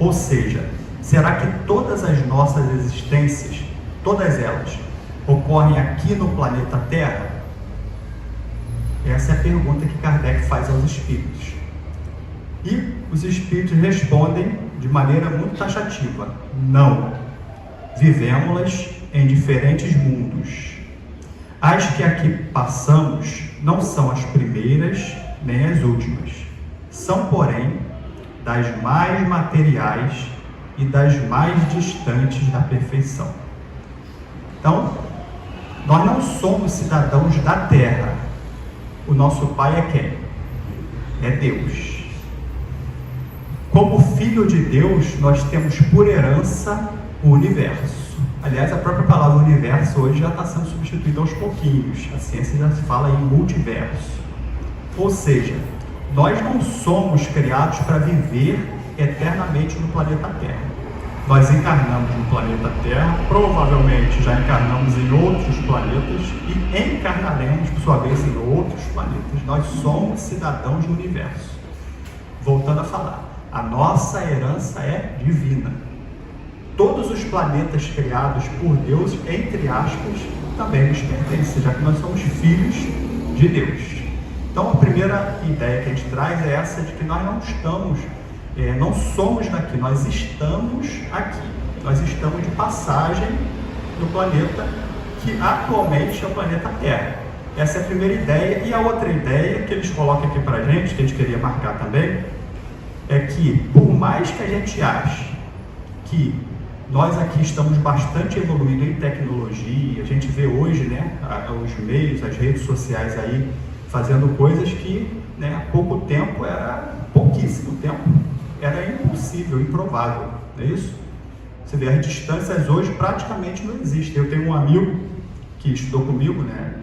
Ou seja, será que todas as nossas existências, todas elas, ocorrem aqui no planeta Terra? Essa é a pergunta que Kardec faz aos espíritos. E os espíritos respondem de maneira muito taxativa: não. Vivemos-las em diferentes mundos. As que aqui passamos não são as primeiras nem as últimas. São, porém, das mais materiais e das mais distantes da perfeição. Então, nós não somos cidadãos da Terra. O nosso pai é quem? É Deus. Como filho de Deus, nós temos por herança o universo. Aliás, a própria palavra universo hoje já está sendo substituída aos pouquinhos. A ciência já se fala em multiverso. Ou seja, nós não somos criados para viver eternamente no planeta Terra. Nós encarnamos no planeta Terra, provavelmente já encarnamos em outros planetas e encarnaremos, por sua vez, em outros planetas. Nós somos cidadãos do universo. Voltando a falar, a nossa herança é divina. Todos os planetas criados por Deus, entre aspas, também nos pertencem, já que nós somos filhos de Deus. Então, a primeira ideia que a gente traz é essa de que nós não somos daqui, nós estamos aqui. Nós estamos de passagem no planeta que atualmente é o planeta Terra. Essa é a primeira ideia. E a outra ideia que eles colocam aqui para a gente, que a gente queria marcar também, é que por mais que a gente ache que nós aqui estamos bastante evoluídos em tecnologia, a gente vê hoje, né, os meios, as redes sociais aí, fazendo coisas que, né, há pouco tempo, pouquíssimo tempo, era impossível, improvável, não é isso? Você vê, as distâncias hoje praticamente não existem. Eu tenho um amigo que estudou comigo, né,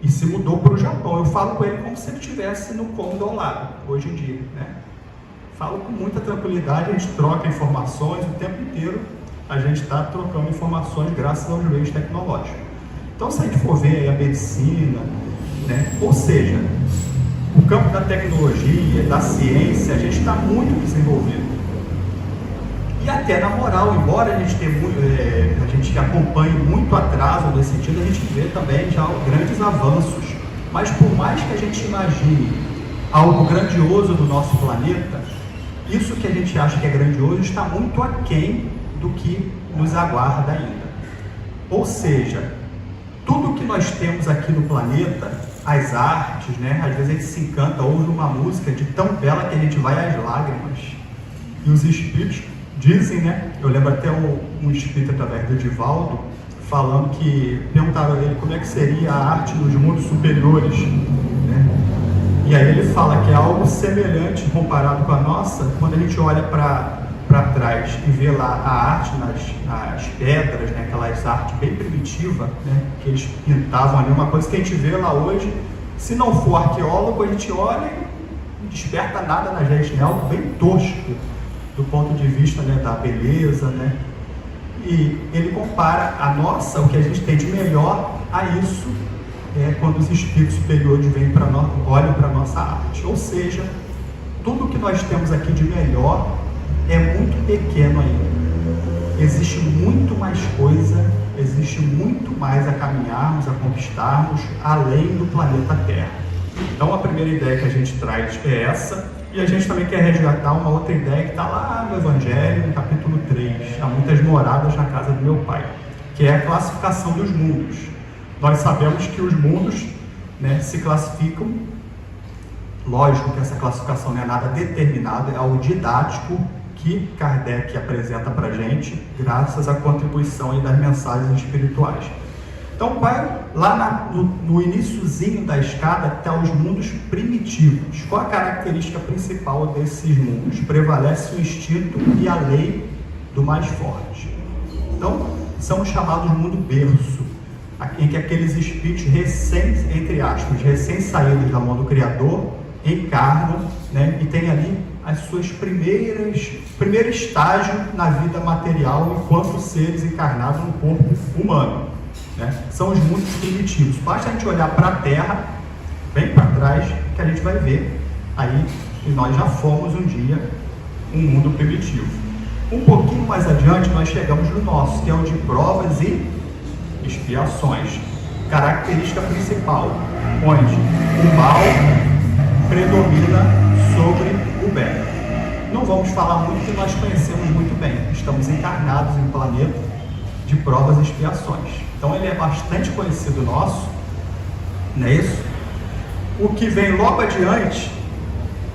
e se mudou para o Japão. Eu falo com ele como se ele estivesse no cômodo ao lado, hoje em dia, né? Falo com muita tranquilidade, a gente troca informações o tempo inteiro, a gente está trocando informações graças aos meios tecnológicos. Então, se a gente for ver aí a medicina, né, ou seja, o campo da tecnologia, da ciência, a gente está muito desenvolvido. E até na moral, embora a gente acompanhe muito atraso nesse sentido, a gente vê também já grandes avanços. Mas por mais que a gente imagine algo grandioso do nosso planeta, isso que a gente acha que é grandioso está muito aquém do que nos aguarda ainda. Ou seja, tudo que nós temos aqui no planeta, as artes, né? Às vezes a gente se encanta, ouve uma música de tão bela que a gente vai às lágrimas. E os espíritos dizem, né? Eu lembro até um espírito através do Divaldo, falando que perguntaram a ele como é que seria a arte nos mundos superiores, né? E aí ele fala que é algo semelhante comparado com a nossa, quando a gente olha para trás e vê lá a arte nas pedras, né, aquelas artes bem primitivas, né, que eles pintavam ali, uma coisa que a gente vê lá hoje, se não for arqueólogo, a gente olha e não desperta nada na gente, né, algo bem tosco do ponto de vista, né, da beleza, né, e ele compara a nossa, o que a gente tem de melhor, a isso, quando os espíritos superiores vêm para nós, olham para a nossa arte. Ou seja, tudo que nós temos aqui de melhor é muito pequeno ainda. Existe muito mais coisa, existe muito mais a caminharmos, a conquistarmos, além do planeta Terra. Então, a primeira ideia que a gente traz é essa, e a gente também quer resgatar uma outra ideia que está lá no Evangelho, no capítulo 3, há muitas moradas na casa do meu pai, que é a classificação dos mundos. Nós sabemos que os mundos, né, se classificam, lógico que essa classificação não é nada determinada, é algo didático que Kardec apresenta para a gente, graças à contribuição aí das mensagens espirituais. Então, vai lá no iniciozinho da escada até os mundos primitivos. Qual a característica principal desses mundos? Prevalece o instinto e a lei do mais forte. Então, são os chamados mundo berço, em que aqueles espíritos entre aspas, recém-saídos da mão do Criador, encarnam, né, e tem ali as suas primeiro estágio na vida material enquanto seres encarnados no corpo humano, né? São os mundos primitivos. Basta a gente olhar para a Terra, bem para trás, que a gente vai ver aí que nós já fomos um dia um mundo primitivo. Um pouquinho mais adiante nós chegamos no nosso, que é o de provas e expiações. Característica principal, onde o mal predomina sobre o bem. Não vamos falar muito, que nós conhecemos muito bem. Estamos encarnados em um planeta de provas e expiações. Então ele é bastante conhecido nosso, não é isso? O que vem logo adiante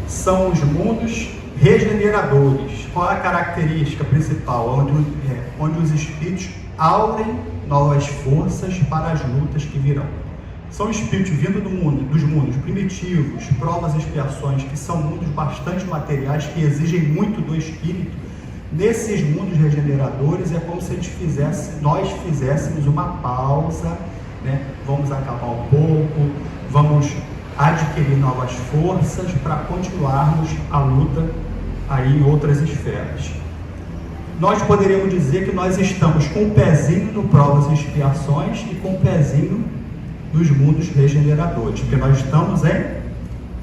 são os mundos regeneradores. Qual é a característica principal? Onde os espíritos aurem novas forças para as lutas que virão. São espíritos vindo dos mundos primitivos, provas e expiações, que são mundos bastante materiais, que exigem muito do espírito. Nesses mundos regeneradores é como se nós fizéssemos uma pausa, né? Vamos acabar um pouco, vamos adquirir novas forças para continuarmos a luta aí em outras esferas. Nós poderíamos dizer que nós estamos com o pezinho no provas e expiações e com o pezinho dos mundos regeneradores, porque nós estamos em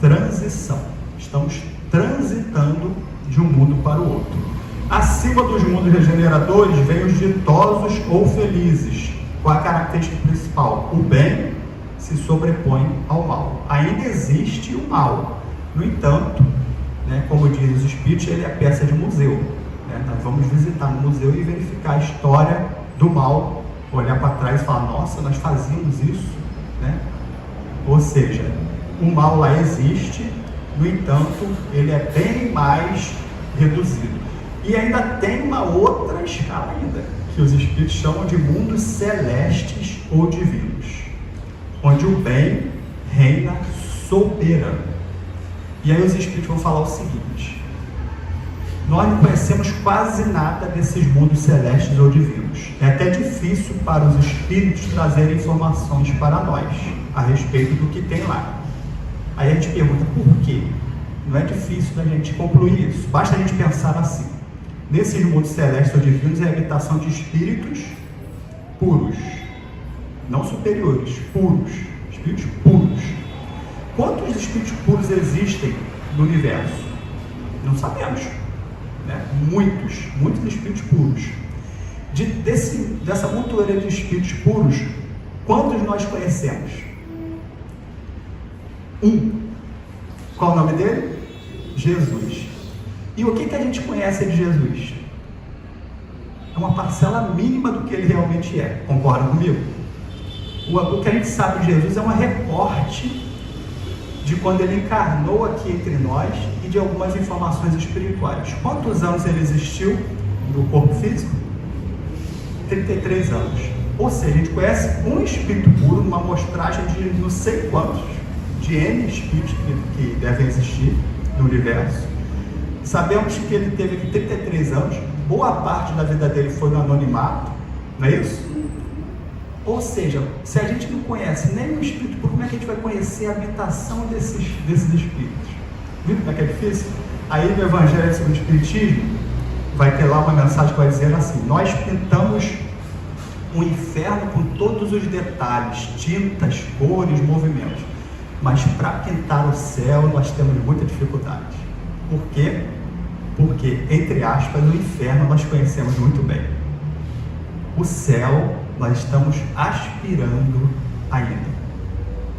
transição, estamos transitando de um mundo para o outro. Acima dos mundos regeneradores vem os ditosos ou felizes. Qual a característica principal? O bem se sobrepõe ao mal. Ainda existe o mal, no entanto, né, como dizem os espíritos, ele é peça de museu, né? Nós vamos visitar no museu e verificar a história do mal, olhar para trás e falar, nossa, nós fazíamos isso, né? Ou seja, o mal lá existe, no entanto, ele é bem mais reduzido. E ainda tem uma outra escala ainda, que os espíritos chamam de mundos celestes ou divinos, onde o bem reina soberano. E aí os espíritos vão falar o seguinte: nós não conhecemos quase nada desses mundos celestes ou divinos. É até difícil para os espíritos trazerem informações para nós a respeito do que tem lá. Aí a gente pergunta, por quê? Não é difícil da gente concluir isso. Basta a gente pensar assim: nesses mundos celestes ou divinos é a habitação de espíritos puros, não superiores, puros, espíritos puros. Quantos espíritos puros existem no universo? Não sabemos, né? Muitos espíritos puros. Dessa montoeira de espíritos puros, quantos nós conhecemos? Qual o nome dele? Jesus. E o que a gente conhece de Jesus? É uma parcela mínima do que ele realmente é. Concordam comigo? O que a gente sabe de Jesus é um recorte de quando ele encarnou aqui entre nós e de algumas informações espirituais. Quantos anos ele existiu no corpo físico? 33 anos. Ou seja, a gente conhece um espírito puro, numa amostragem de não sei quantos, de N espíritos que devem existir no universo. Sabemos que ele teve aqui 33 anos, boa parte da vida dele foi no anonimato, não é isso? Ou seja, se a gente não conhece nenhum espírito puro, como é que a gente vai conhecer a habitação desses espíritos? Viu como é que é difícil? Aí no Evangelho segundo o Espiritismo, vai ter lá uma mensagem que vai dizer assim: nós pintamos o inferno com todos os detalhes, tintas, cores, movimentos, mas para pintar o céu nós temos muita dificuldade. Por quê? Porque, entre aspas, o inferno nós conhecemos muito bem. O céu nós estamos aspirando ainda,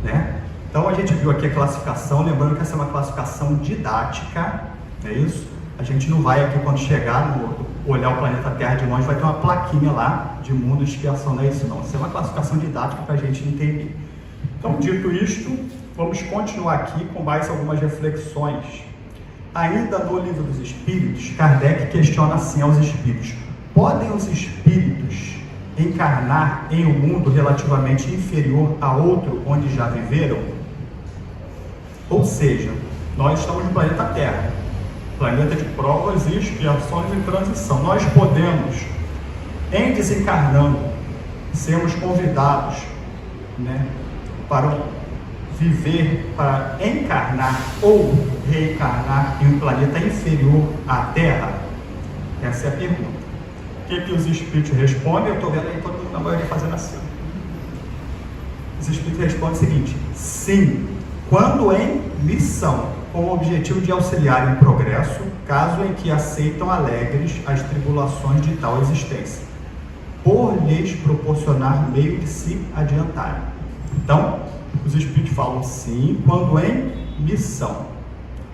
né? Então a gente viu aqui a classificação, lembrando que essa é uma classificação didática, é isso? A gente não vai aqui, quando chegar olhar o planeta Terra de longe, vai ter uma plaquinha lá de mundo de expiação, não é isso não. Isso é uma classificação didática para a gente entender. Então, dito isto, vamos continuar aqui com mais algumas reflexões. Ainda no Livro dos Espíritos, Kardec questiona assim aos espíritos: podem os espíritos encarnar em um mundo relativamente inferior a outro onde já viveram? Ou seja, nós estamos no planeta Terra, planeta de provas e expiações em transição. Nós podemos, em desencarnando, sermos convidados, né, para viver, para encarnar ou reencarnar em um planeta inferior à Terra? Essa é a pergunta. O que os espíritos respondem? Eu estou vendo aí todo mundo na maioria fazendo assim. Os espíritos respondem o seguinte: sim, quando em missão. com o objetivo de auxiliar em progresso, caso em que aceitam alegres as tribulações de tal existência, por lhes proporcionar meio de se adiantarem. Então, os Espíritos falam sim quando em missão.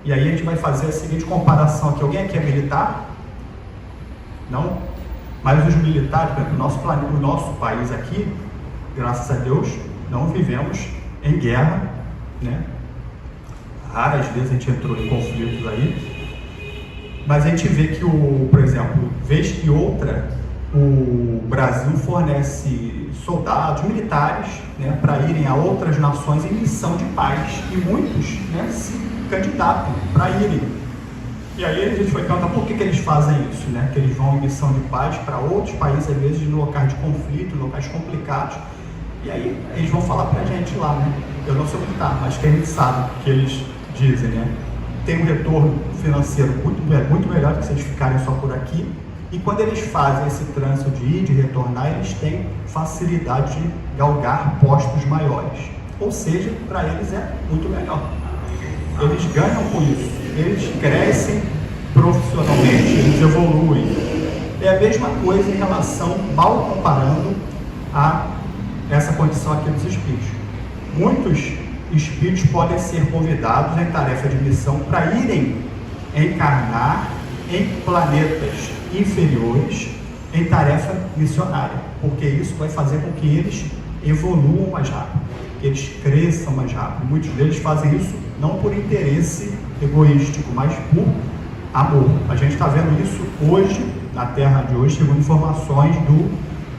E aí a gente vai fazer a seguinte comparação aqui. Alguém aqui é militar? Não? Mas os militares, por exemplo, o nosso país aqui, graças a Deus, não vivemos em guerra, né? Raras vezes a gente entrou em conflitos aí, mas a gente vê que, por exemplo, vez que outra, o Brasil fornece soldados, militares, né, para irem a outras nações em missão de paz, e muitos, né, se candidatam para irem. E aí a gente foi perguntar por que eles fazem isso, né? Que eles vão em missão de paz para outros países, às vezes em locais de conflito, locais complicados. E aí eles vão falar para a gente lá, né? Eu não sei militar, mas quem sabe o que eles dizem, né? Tem um retorno financeiro muito melhor do que se eles ficarem só por aqui. E quando eles fazem esse trânsito de ir, de retornar, eles têm facilidade de galgar postos maiores. Ou seja, para eles é muito melhor. Eles ganham com isso. Eles crescem profissionalmente, eles evoluem. É a mesma coisa em relação, mal comparando, a essa condição aqui dos espíritos. Muitos espíritos podem ser convidados em tarefa de missão para irem encarnar em planetas inferiores em tarefa missionária, porque isso vai fazer com que eles evoluam mais rápido, que eles cresçam mais rápido. Muitos deles fazem isso não por interesse egoístico, mas por amor. A gente está vendo isso hoje, na Terra de hoje, segundo informações do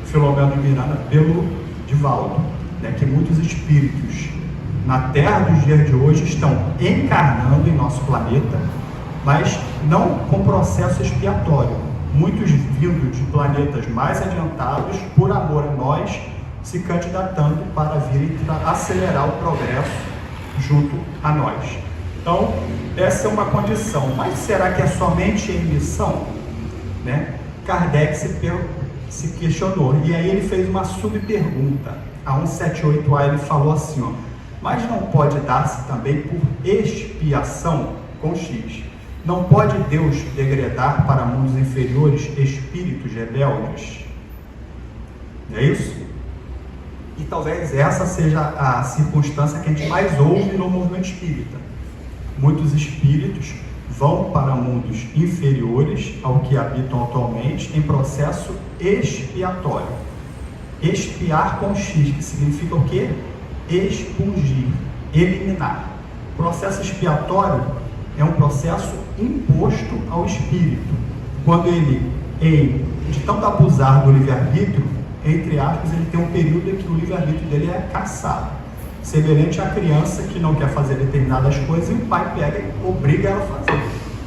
Filomeno de Miranda pelo Divaldo, né, que muitos espíritos na Terra dos dias de hoje estão encarnando em nosso planeta, mas não com processo expiatório. Muitos vindo de planetas mais adiantados, por amor a nós, se candidatando para vir e acelerar o progresso junto a nós. Então, essa é uma condição. Mas será que é somente em missão? Né? Kardec se questionou. E aí ele fez uma subpergunta. A 178A ele falou assim, ó, mas não pode dar-se também por expiação com X? Não pode Deus degradar para mundos inferiores espíritos rebeldes? É isso? E talvez essa seja a circunstância que a gente mais ouve no movimento espírita. Muitos espíritos vão para mundos inferiores ao que habitam atualmente em processo expiatório. Expiar com X, que significa o quê? Expungir, eliminar. O processo expiatório é um processo imposto ao espírito. Quando ele, de tanto abusar do livre-arbítrio, entre aspas, ele tem um período em que o livre-arbítrio dele é caçado. Semelhante à criança que não quer fazer determinadas coisas e o pai pega e obriga ela a fazer,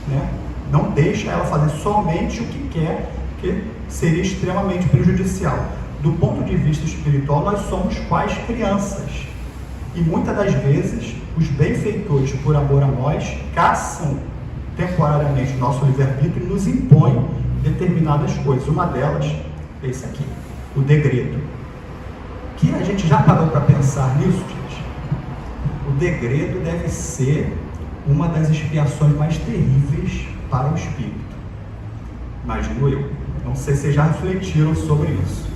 né? Não deixa ela fazer somente o que quer, que seria extremamente prejudicial. Do ponto de vista espiritual, nós somos quais crianças. E muitas das vezes, os benfeitores, por amor a nós, caçam temporariamente o nosso livre-arbítrio e nos impõem determinadas coisas. Uma delas é isso aqui, o degredo. Que a gente já parou para pensar nisso, gente? O degredo deve ser uma das expiações mais terríveis para o espírito. Imagino eu. Não sei se vocês já refletiram sobre isso.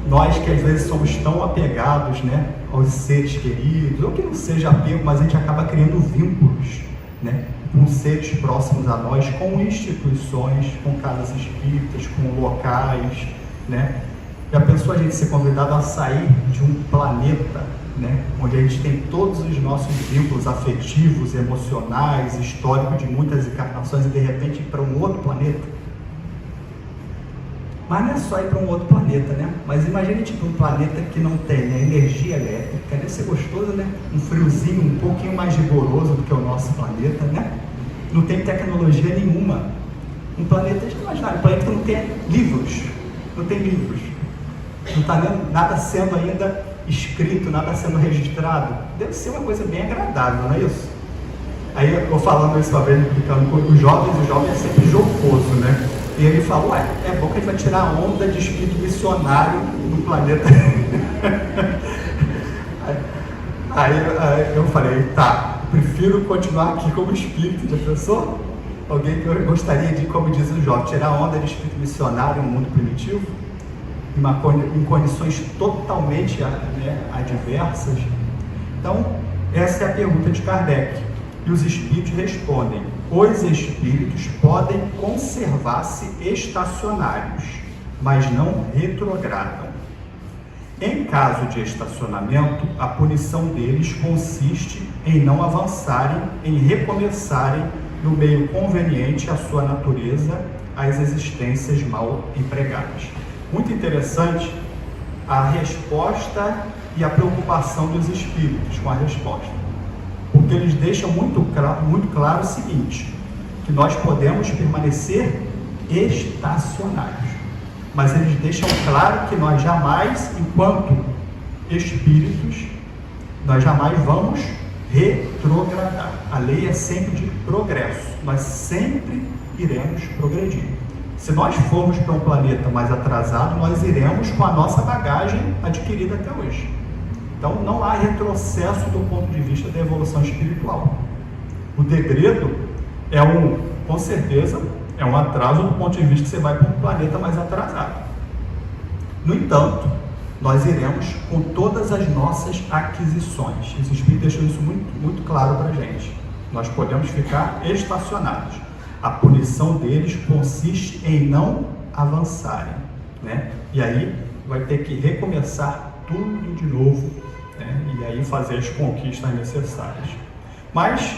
Nós que às vezes somos tão apegados, né, aos seres queridos, ou que não seja apego, mas a gente acaba criando vínculos, né, com seres próximos a nós, com instituições, com casas espíritas, com locais, né? Já pensou a gente ser convidado a sair de um planeta, né, onde a gente tem todos os nossos vínculos afetivos, emocionais, históricos de muitas encarnações e de repente ir para um outro planeta? Mas não é só ir para um outro planeta, né? Mas imagine tipo um planeta que não tem, né, energia elétrica. Deve ser gostoso, né? Um friozinho um pouquinho mais rigoroso do que o nosso planeta, né? Não tem tecnologia nenhuma. Um planeta, deixa eu imaginar, um planeta que não tem livros. Não tem livros. Não está nada sendo ainda escrito, nada sendo registrado. Deve ser uma coisa bem agradável, não é isso? Aí eu falando isso uma vez, explicando com os jovens é sempre jocoso, né? E ele falou, é bom que a gente vai tirar a onda de espírito missionário no planeta. aí eu falei, tá, Prefiro continuar aqui como espírito de pessoa. Alguém que gostaria de, como diz o Jó, tirar onda de espírito missionário no mundo primitivo, em condições totalmente, né, adversas. Então, essa é a pergunta de Kardec. E os espíritos respondem: os espíritos podem conservar-se estacionários, mas não retrogradam. Em caso de estacionamento, a punição deles consiste em não avançarem, em recomeçarem no meio conveniente à sua natureza as existências mal empregadas. Muito interessante a resposta e a preocupação dos espíritos com a resposta, porque eles deixam muito claro o seguinte, que nós podemos permanecer estacionários, mas eles deixam claro que nós jamais, enquanto espíritos, nós jamais vamos retrogradar. A lei é sempre de progresso, nós sempre iremos progredir. Se nós formos para um planeta mais atrasado, nós iremos com a nossa bagagem adquirida até hoje. Então não há retrocesso do ponto de vista da evolução espiritual. O degredo é com certeza, é um atraso do ponto de vista que você vai para um planeta mais atrasado. No entanto, nós iremos com todas as nossas aquisições. Os espíritos deixam isso muito claro para a gente. Nós podemos ficar estacionados. A punição deles consiste em não avançarem, né? E aí vai ter que recomeçar tudo de novo, né? E aí fazer as conquistas necessárias. Mas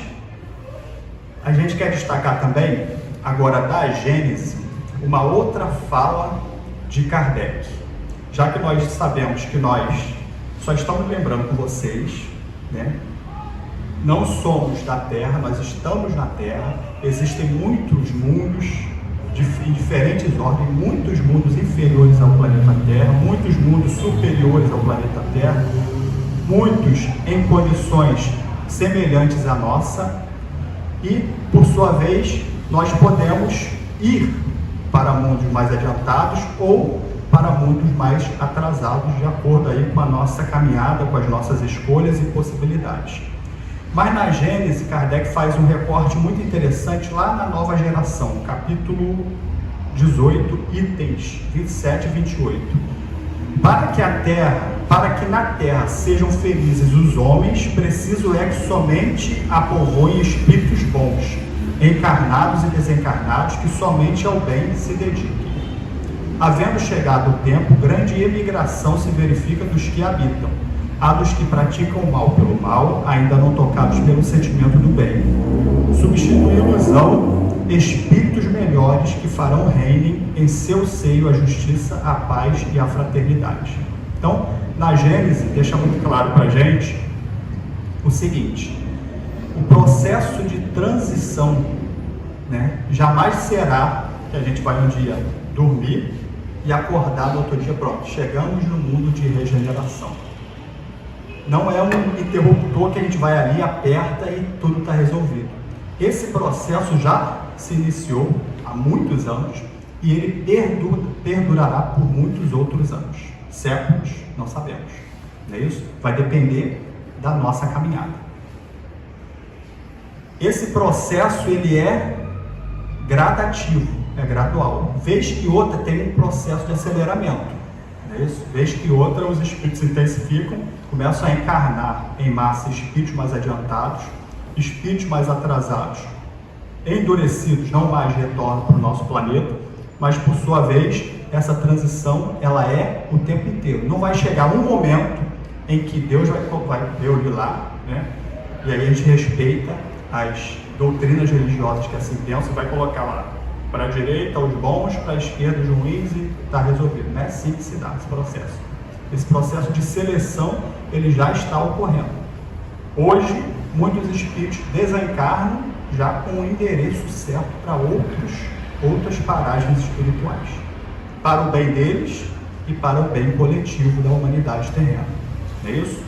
a gente quer destacar também, agora da Gênese, uma outra fala de Kardec. Já que nós sabemos que nós só estamos lembrando com vocês, né? Não somos da Terra, nós estamos na Terra. Existem muitos mundos em diferentes ordens, muitos mundos inferiores ao planeta Terra, muitos mundos superiores ao planeta Terra, muitos em condições semelhantes à nossa, e, por sua vez, nós podemos ir para mundos mais adiantados ou para mundos mais atrasados, de acordo aí com a nossa caminhada, com as nossas escolhas e possibilidades. Mas na Gênese, Kardec faz um recorte muito interessante lá na Nova Geração, capítulo 18, itens 27 e 28. Para que na Terra sejam felizes os homens, preciso é que somente apovoem espíritos bons, encarnados e desencarnados, que somente ao bem se dediquem. Havendo chegado o tempo, grande imigração se verifica dos que habitam. Há dos que praticam o mal pelo mal, ainda não tocados pelo sentimento do bem. Substituí-los-ão espíritos melhores que farão reinem em seu seio a justiça, a paz e a fraternidade. Então, na Gênese, deixa muito claro para a gente o seguinte: o processo de transição, né, jamais será que a gente vai um dia dormir e acordar no outro dia, pronto, chegamos no mundo de regeneração. Não é um interruptor que a gente vai ali, aperta e tudo está resolvido. Esse processo já se iniciou há muitos anos e ele perdurará por muitos outros anos. Séculos, não sabemos. Não é isso? Vai depender da nossa caminhada. Esse processo, ele é gradativo, é gradual. Vez que outra tem um processo de aceleramento. Vez que outra, os espíritos se intensificam, começam a encarnar em massa espíritos mais adiantados, espíritos mais atrasados, endurecidos, não mais retornam para o nosso planeta, mas por sua vez, essa transição, ela é o tempo inteiro. Não vai chegar um momento em que Deus vai reunir lá, né? E aí a gente respeita as doutrinas religiosas que assim pensam, vai colocar lá para a direita os bons, para a esquerda os ruins e está resolvido. Não é assim que se dá esse processo. Esse processo de seleção, ele já está ocorrendo. Hoje, muitos espíritos desencarnam já com o endereço certo para outras paragens espirituais, para o bem deles e para o bem coletivo da humanidade terrena. Não é isso?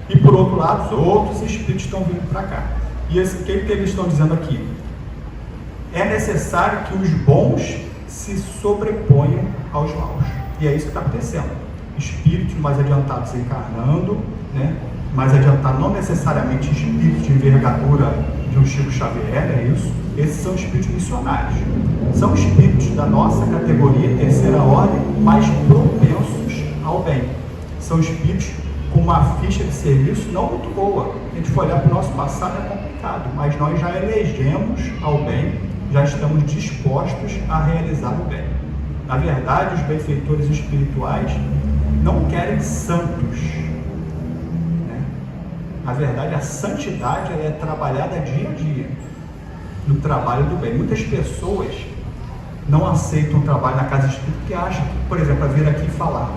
E por outro lado, os outros espíritos estão vindo para cá. E o que eles estão dizendo aqui? É necessário que os bons se sobreponham aos maus. E é isso que está acontecendo. Espíritos mais adiantados encarnando, né? mais adiantado, não necessariamente espíritos de envergadura de um Chico Xavier, é isso. Esses são espíritos missionários. São espíritos da nossa categoria, terceira ordem, mais propensos ao bem. São espíritos com uma ficha de serviço não muito boa. A gente for olhar para o nosso passado é complicado, mas nós já elegemos ao bem, já estamos dispostos a realizar o bem. Na verdade, os benfeitores espirituais não querem santos. Na verdade, a santidade é trabalhada dia a dia, no trabalho do bem. Muitas pessoas não aceitam o trabalho na casa espírita porque acham que, por exemplo, a vir aqui falar,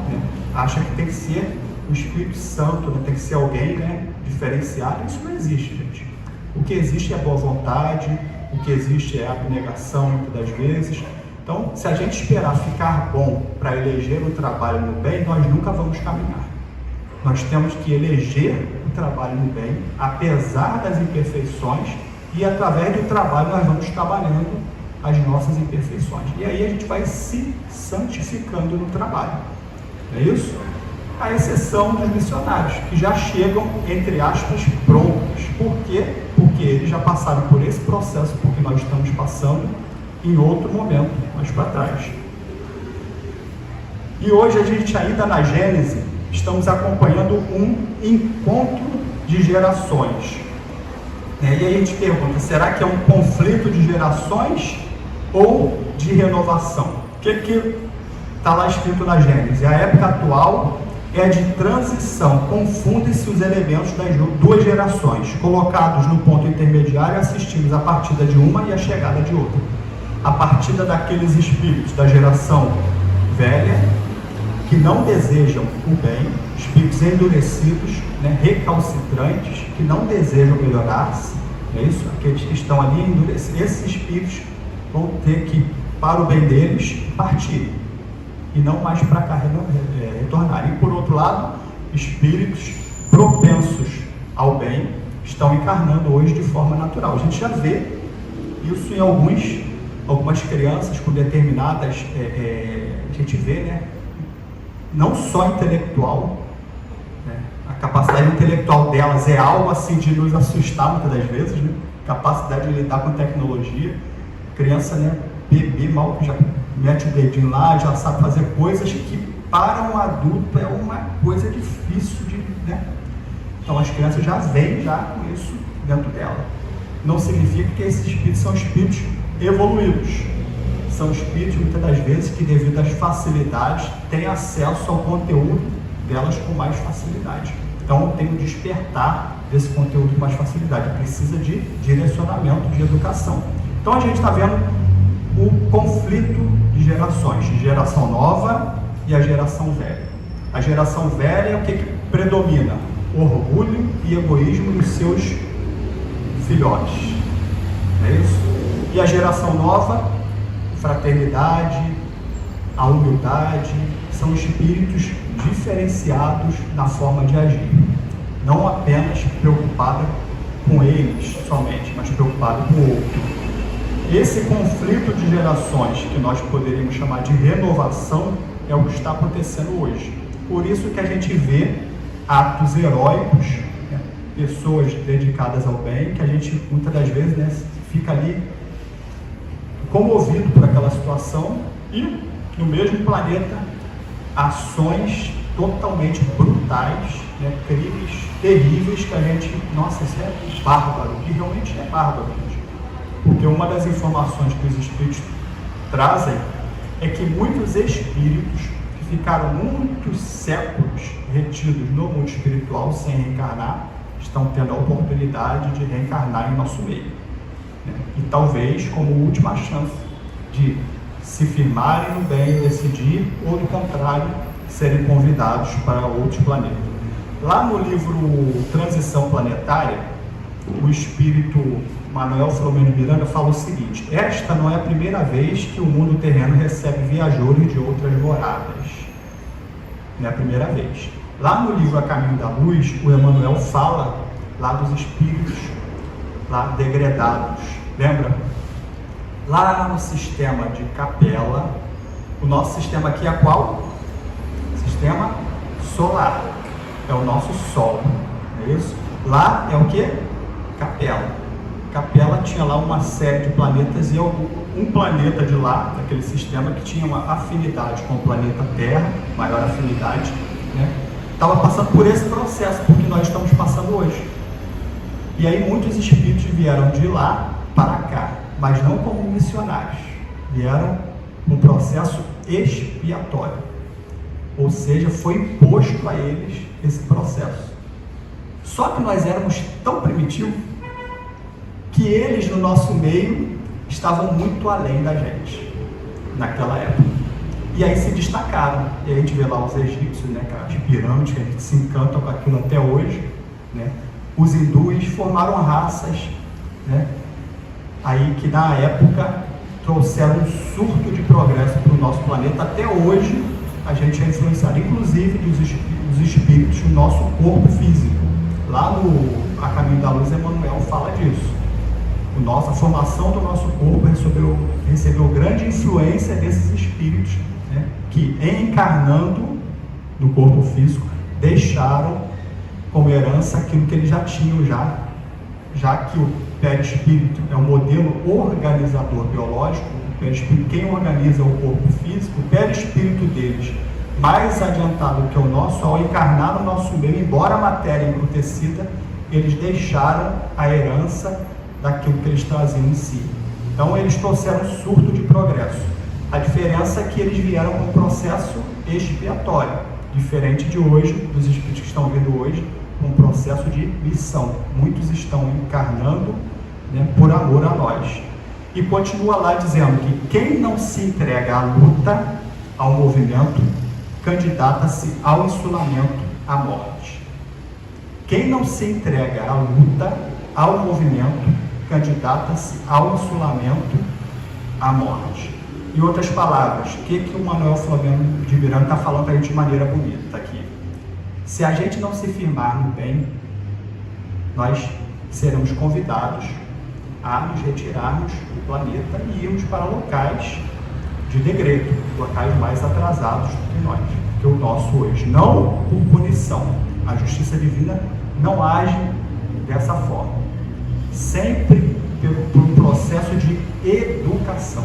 acha que tem que ser o Espírito Santo, tem que ser alguém diferenciado. Isso não existe, gente. O que existe é a boa vontade, o que existe é a abnegação, muitas das vezes. Então, se a gente esperar ficar bom para eleger o trabalho no bem, nós nunca vamos caminhar. Nós temos que eleger o trabalho no bem, apesar das imperfeições, e através do trabalho nós vamos trabalhando as nossas imperfeições. E aí a gente vai se santificando no trabalho. Não é isso? À exceção dos missionários, que já chegam, entre aspas, prontos. Por quê? Porque eles já passaram por esse processo, porque nós estamos passando em outro momento, mais para trás. E hoje a gente ainda na Gênese, estamos acompanhando um encontro de gerações. E aí a gente pergunta, será que é um conflito de gerações ou de renovação? O que está lá escrito na Gênesis? A época atual é de transição, confundem-se os elementos das duas gerações. Colocados no ponto intermediário, assistimos a partida de uma e a chegada de outra. A partida daqueles espíritos da geração velha, que não desejam o bem, espíritos endurecidos, recalcitrantes, que não desejam melhorar-se, é isso? Aqueles que estão ali endurecidos, esses espíritos vão ter que, para o bem deles, partir, e não mais para cá retornar. E por outro lado, espíritos propensos ao bem estão encarnando hoje de forma natural. A gente já vê isso em algumas crianças com determinadas, a gente vê, não só intelectual, a capacidade intelectual delas é algo assim de nos assustar muitas das vezes, capacidade de lidar com tecnologia. Criança, bebê mal que já mete o dedinho lá, já sabe fazer coisas que para um adulto é uma coisa difícil de, Então as crianças já vêm já com isso dentro dela. Não significa que esses espíritos são espíritos evoluídos. São espíritos, muitas das vezes, que devido às facilidades, têm acesso ao conteúdo delas com mais facilidade. Então, tem um despertar desse conteúdo com mais facilidade. Precisa de direcionamento, de educação. Então, a gente está vendo o conflito de gerações, de geração nova e a geração velha. A geração velha é o que predomina? Orgulho e egoísmo nos seus filhotes. É isso? E a geração nova, fraternidade, a humildade, são espíritos diferenciados na forma de agir. Não apenas preocupado com eles somente, mas preocupado com o outro. Esse conflito de gerações, que nós poderíamos chamar de renovação, é o que está acontecendo hoje. Por isso que a gente vê atos heróicos, pessoas dedicadas ao bem, que a gente muitas das vezes fica ali comovido por aquela situação, e no mesmo planeta ações totalmente brutais, crimes terríveis que a gente, nossa, isso é bárbaro, que realmente é bárbaro, gente. Porque uma das informações que os espíritos trazem é que muitos espíritos que ficaram muitos séculos retidos no mundo espiritual sem reencarnar, estão tendo a oportunidade de reencarnar em nosso meio. E talvez como última chance de se firmarem no bem, decidir, ou do contrário, serem convidados para outros planetas. Lá no livro Transição Planetária, o espírito Manuel Filomeno de Miranda fala o seguinte: esta não é a primeira vez que o mundo terreno recebe viajores de outras moradas. Não é a primeira vez. Lá no livro A Caminho da Luz, o Emmanuel fala lá dos espíritos lá degredados. Lembra? Lá no sistema de Capela, o nosso sistema aqui é qual? Sistema solar. É o nosso Sol. É isso? Lá é o que? Capela. Capela tinha lá uma série de planetas e um planeta de lá, daquele sistema, que tinha uma afinidade com o planeta Terra, maior afinidade, né? Estava passando por esse processo, porque nós estamos passando hoje. E aí muitos espíritos vieram de lá para cá, mas não como missionários. Vieram num processo expiatório. Ou seja, foi imposto a eles esse processo. Só que nós éramos tão primitivos que eles, no nosso meio, estavam muito além da gente, naquela época. E aí se destacaram. E a gente vê lá os egípcios, né, as pirâmides, que a gente se encanta com aquilo até hoje, né? Os hindus formaram raças, né, aí que na época trouxeram um surto de progresso para o nosso planeta. Até hoje a gente é influenciado, inclusive dos espíritos, no nosso corpo físico. Lá no A Caminho da Luz, Emmanuel fala disso. A formação do nosso corpo recebeu grande influência desses espíritos, né, que, encarnando no corpo físico, deixaram como herança aquilo que eles já tinham, já que o perispírito é um modelo organizador biológico. O perispírito, quem organiza o corpo físico, o perispírito deles, mais adiantado que o nosso, ao encarnar no nosso meio, embora a matéria embrutecida, eles deixaram a herança daquilo que eles traziam em si. Então eles trouxeram um surto de progresso. A diferença é que eles vieram com um processo expiatório, diferente de hoje, dos espíritos que estão vindo hoje, um processo de missão. Muitos estão encarnando, né, por amor a nós. E continua lá dizendo que quem não se entrega à luta, ao movimento, candidata-se ao insulamento, à morte. Quem não se entrega à luta, ao movimento, candidata-se ao insulamento, à morte. Em outras palavras, o que o Manuel Flamengo de Miranda está falando para a gente de maneira bonita aqui? Se a gente não se firmar no bem, nós seremos convidados a nos retirarmos do planeta e irmos para locais de degredo, locais mais atrasados do que nós, que o nosso hoje. Não por punição. A justiça divina não age dessa forma. Sempre por um processo de educação.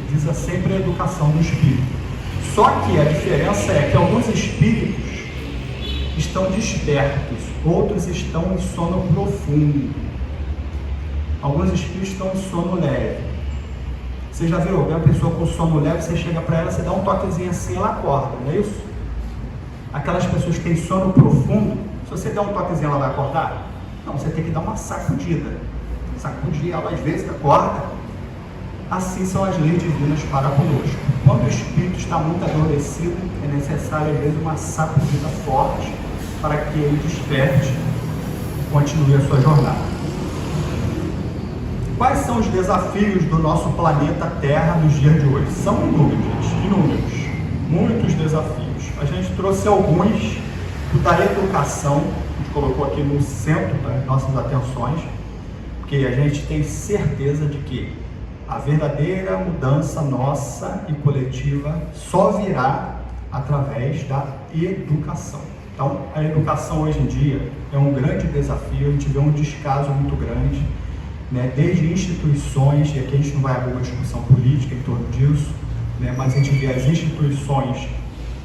Visa sempre a educação do espírito. Só que a diferença é que alguns espíritos estão despertos, outros estão em sono profundo. Alguns espíritos estão em sono leve. Você já viu alguma pessoa com sono leve, você chega para ela, você dá um toquezinho assim, ela acorda, não é isso? Aquelas pessoas que têm sono profundo, se você der um toquezinho, ela vai acordar? Não, você tem que dar uma sacudida. Sacudir ela, às vezes acorda. Assim são as leis divinas para conosco. Quando o espírito está muito adormecido, é necessário, às vezes, uma sacudida forte para que ele desperte e continue a sua jornada. Quais são os desafios do nosso planeta Terra nos dias de hoje? São inúmeros, gente, inúmeros, muitos desafios. A gente trouxe alguns da educação, a gente colocou aqui no centro das nossas atenções, porque a gente tem certeza de que a verdadeira mudança nossa e coletiva só virá através da educação. Então, a educação hoje em dia é um grande desafio, a gente vê um descaso muito grande, né, desde instituições, e aqui a gente não vai abrir uma discussão política em torno disso, né, mas a gente vê as instituições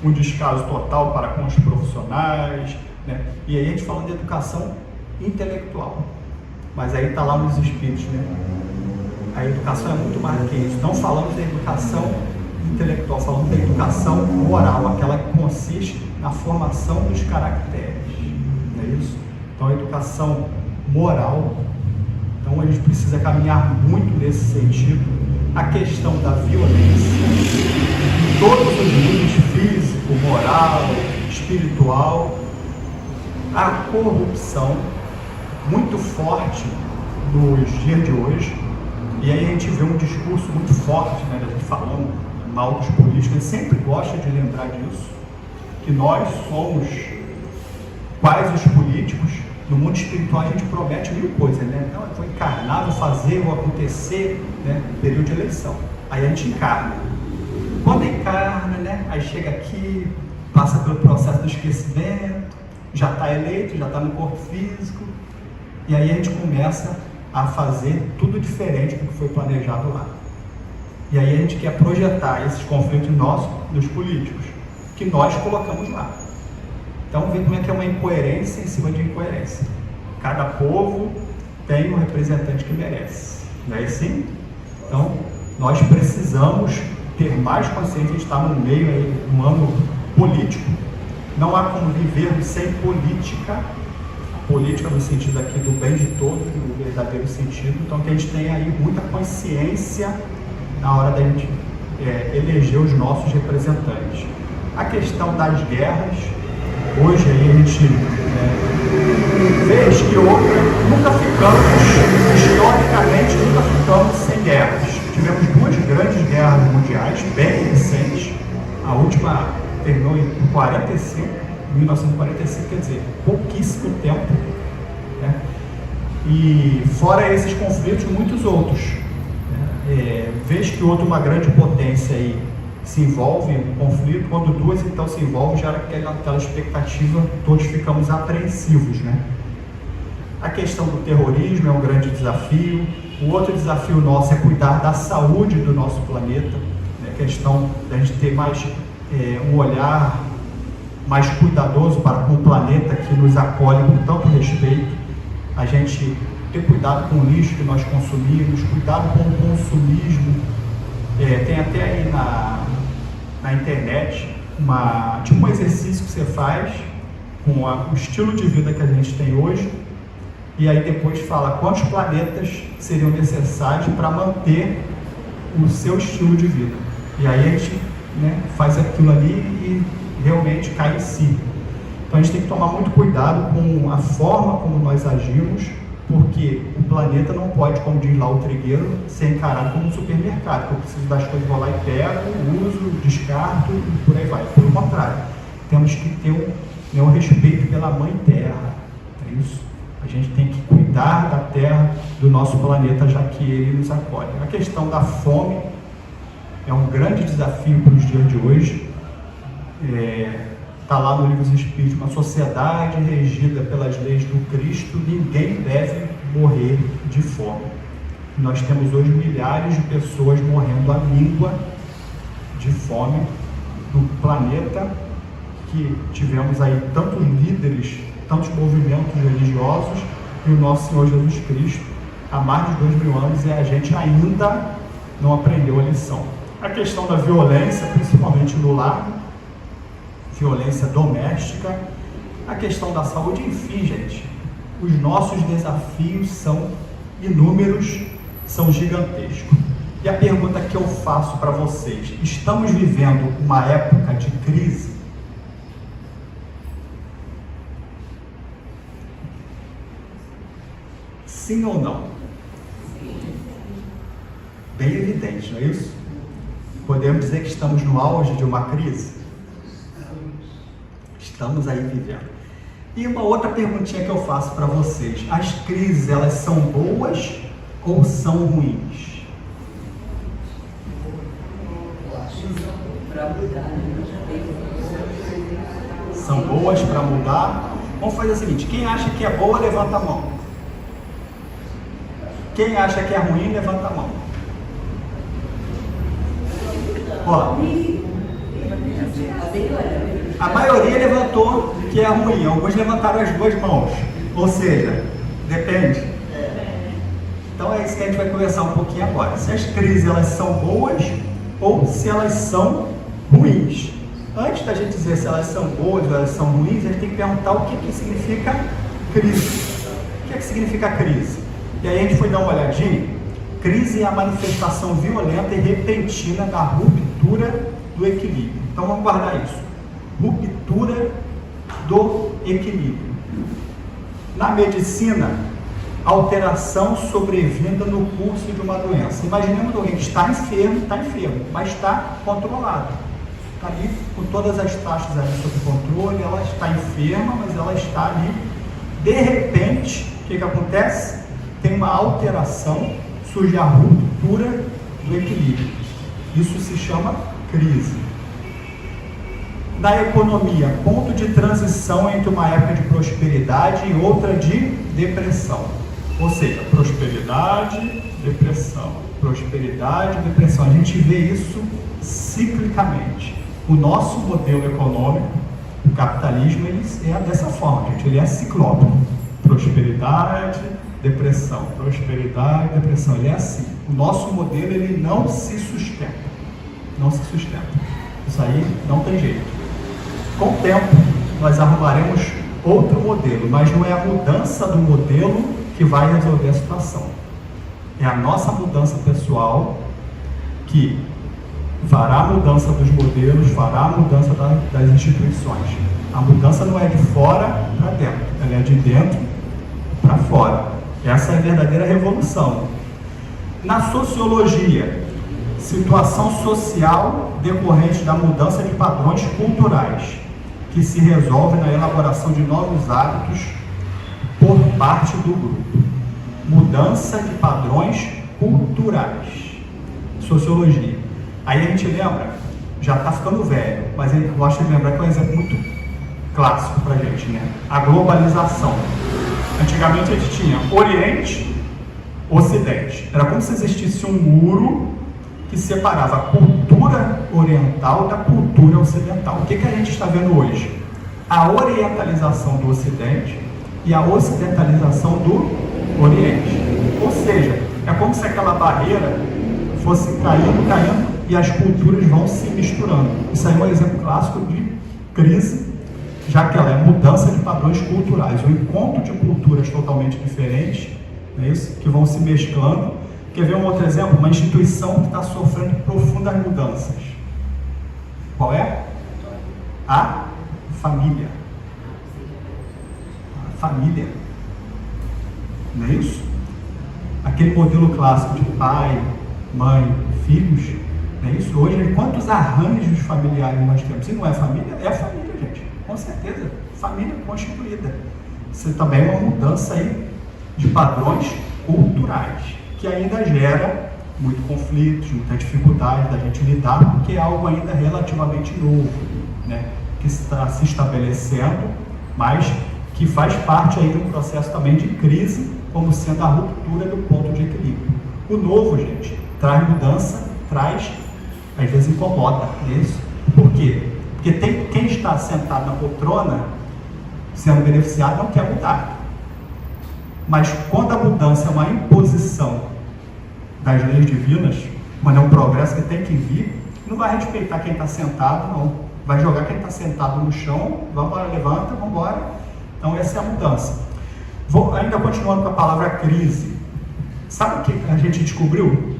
um descaso total para com os profissionais, né, e aí a gente fala de educação intelectual, mas aí está lá nos espíritos, né? A educação é muito mais do que isso. Não falamos da educação intelectual, falamos da educação moral, aquela que consiste na formação dos caracteres, não é isso? Então a educação moral, então a gente precisa caminhar muito nesse sentido. A questão da violência, em todos os níveis, físico, moral, espiritual, a corrupção muito forte nos dias de hoje. E aí a gente vê um discurso muito forte, né, da gente falando mal dos políticos. Eu sempre gosto de lembrar disso, que nós somos quais os políticos. No mundo espiritual a gente promete mil coisas, né? Não, eu vou encarnar, vou fazer, vou acontecer, né? Período de eleição. Aí a gente encarna. Quando encarna, né? Aí chega aqui, passa pelo processo do esquecimento, já está eleito, já está no corpo físico, e aí a gente começa a fazer tudo diferente do que foi planejado lá. E aí a gente quer projetar esses conflitos nossos dos políticos, que nós colocamos lá. Então, vê como é que é uma incoerência em cima de incoerência. Cada povo tem um representante que merece. Não é assim? Então, nós precisamos ter mais consciência. A gente está no meio aí, no ano político. Não há como vivermos sem política. Política no sentido aqui do bem de todos, no verdadeiro sentido. Então, que a gente tenha aí muita consciência na hora da gente eleger os nossos representantes. A questão das guerras, hoje aí a gente vez que outra, nunca ficamos, historicamente, nunca ficamos sem guerras. Tivemos duas grandes guerras mundiais, bem recentes. A última terminou em 1945, quer dizer, pouquíssimo tempo. Né? E fora esses conflitos, muitos outros. Vez que outra, uma grande potência aí se envolve em um conflito, quando duas então se envolvem, gera aquela expectativa, todos ficamos apreensivos, né? A questão do terrorismo é um grande desafio. O outro desafio nosso é cuidar da saúde do nosso planeta, né? A questão da gente ter mais um olhar mais cuidadoso para com o planeta que nos acolhe com tanto respeito. A gente ter cuidado com o lixo que nós consumimos, cuidado com o consumismo. Tem até aí na internet um exercício que você faz com o estilo de vida que a gente tem hoje, e aí depois fala quantos planetas seriam necessários para manter o seu estilo de vida. E aí a gente faz aquilo ali e realmente cai em si. Então a gente tem que tomar muito cuidado com a forma como nós agimos, porque o planeta não pode, como diz lá o Trigueiro, ser encarado como um supermercado, que eu preciso das coisas, vou lá e pego, uso, descarto e por aí vai. Pelo contrário, temos que ter um respeito pela Mãe Terra. É isso. A gente tem que cuidar da Terra, do nosso planeta, já que ele nos acolhe. A questão da fome é um grande desafio para os dias de hoje. Está lá no Livro dos Espíritos: uma sociedade regida pelas leis do Cristo, ninguém deve morrer de fome. Nós temos hoje milhares de pessoas morrendo à míngua de fome no planeta, que tivemos aí tantos líderes, tantos movimentos religiosos, e o nosso Senhor Jesus Cristo há mais de 2000 anos, e a gente ainda não aprendeu a lição. A questão da violência, principalmente no lar, violência doméstica, a questão da saúde, enfim, gente, os nossos desafios são inúmeros, são gigantescos. E a pergunta que eu faço para vocês: estamos vivendo uma época de crise? Sim ou não? Bem evidente, não é isso? Podemos dizer que estamos no auge de uma crise? Estamos aí vivendo. E uma outra perguntinha que eu faço para vocês: as crises, elas são boas ou são ruins? São boas para mudar? Vamos fazer o seguinte: quem acha que é boa, levanta a mão. Quem acha que é ruim, levanta a mão. Ó, a maioria levantou que é ruim, alguns levantaram as duas mãos. Ou seja, depende. Então é isso que a gente vai conversar um pouquinho agora. Se as crises, elas são boas ou se elas são ruins. Antes da gente dizer se elas são boas ou elas são ruins, a gente tem que perguntar o que significa crise. O que significa crise? E aí a gente foi dar uma olhadinha. Crise é a manifestação violenta e repentina da ruptura do equilíbrio. Então vamos guardar isso. Ruptura do equilíbrio. Na medicina, alteração sobrevinda no curso de uma doença. Imaginemos alguém que está enfermo, mas está controlado. Está ali com todas as taxas ali sob controle, ela está enferma, mas ela está ali. De repente, o que acontece? Tem uma alteração, surge a ruptura do equilíbrio. Isso se chama crise. Na economia, ponto de transição entre uma época de prosperidade e outra de depressão. Ou seja, prosperidade, depressão, prosperidade, depressão. A gente vê isso ciclicamente. O nosso modelo econômico, o capitalismo, ele é dessa forma, gente. Ele é ciclópico. Prosperidade, depressão, prosperidade, depressão. Ele é assim. O nosso modelo, ele não se sustenta. Não se sustenta. Isso aí não tem jeito. Com o tempo, nós arrumaremos outro modelo, mas não é a mudança do modelo que vai resolver a situação. É a nossa mudança pessoal que fará a mudança dos modelos, fará a mudança das instituições. A mudança não é de fora para dentro, ela é de dentro para fora. Essa é a verdadeira revolução. Na sociologia, situação social decorrente da mudança de padrões culturais, que se resolve na elaboração de novos hábitos por parte do grupo. Mudança de padrões culturais. Sociologia. Aí a gente lembra, já está ficando velho, mas eu gosto de lembrar que é um exemplo muito clássico para a gente, né? A globalização. Antigamente a gente tinha Oriente, Ocidente. Era como se existisse um muro que separava a cultura oriental da cultura ocidental. O que a gente está vendo hoje? A orientalização do Ocidente e a ocidentalização do Oriente. Ou seja, é como se aquela barreira fosse caindo e as culturas vão se misturando. Isso aí é um exemplo clássico de crise, já que ela é mudança de padrões culturais, o encontro de culturas totalmente diferentes, não é isso? Que vão se mesclando. Quer ver um outro exemplo? Uma instituição que está sofrendo profundas mudanças. Qual é? A família. A família. Não é isso? Aquele modelo clássico de pai, mãe, filhos. Não é isso? Hoje, quantos arranjos familiares nós temos? Se não é família, é família, gente. Com certeza. Família constituída. Isso também é uma mudança aí de padrões culturais, que ainda gera muito conflitos, muita dificuldade da gente lidar, porque é algo ainda relativamente novo, né? Que está se estabelecendo, mas que faz parte aí de um processo também de crise, como sendo a ruptura do ponto de equilíbrio. O novo, gente, traz mudança, às vezes incomoda, é isso? Por quê? Porque tem quem está sentado na poltrona, sendo beneficiado, não quer mudar. Mas quando a mudança é uma imposição das leis divinas, quando é um progresso que tem que vir, não vai respeitar quem está sentado, não. Vai jogar quem está sentado no chão, vamos embora, levanta, vamos embora. Então essa é a mudança. Ainda continuando com a palavra crise. Sabe o que a gente descobriu?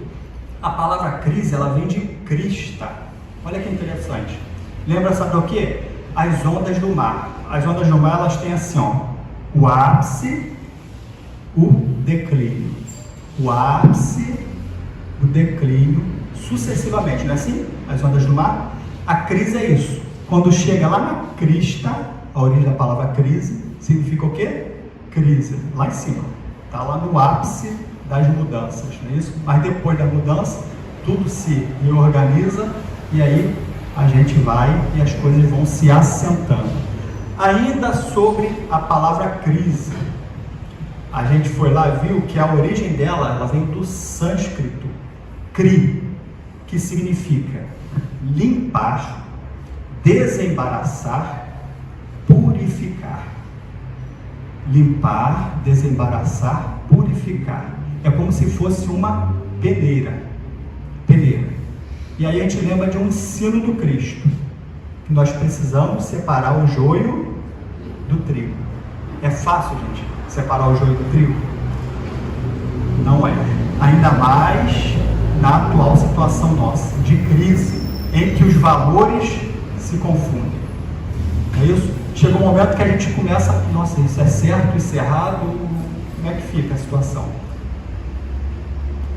A palavra crise, ela vem de crista. Olha que interessante. Lembra, sabe o quê? As ondas do mar. As ondas do mar, elas têm assim, ó, o ápice, o declínio. O ápice, o declínio, sucessivamente, não é assim? As ondas do mar. A crise é isso. Quando chega lá na crista, a origem da palavra crise, significa o quê? Crise, lá em cima. Está lá no ápice das mudanças, não é isso? Mas depois da mudança, tudo se reorganiza e aí a gente vai e as coisas vão se assentando. Ainda sobre a palavra crise, a gente foi lá e viu que a origem dela, ela vem do sânscrito, kri, que significa limpar, desembaraçar, purificar. Limpar, desembaraçar, purificar. É como se fosse uma peneira. E aí a gente lembra de um ensino do Cristo, que nós precisamos separar o joio do trigo. É fácil, gente, separar o joio do trigo? Não é. Ainda mais na atual situação nossa, de crise, em que os valores se confundem. É isso? Chega um momento que a gente começa, nossa, isso é certo, isso é errado, como é que fica a situação?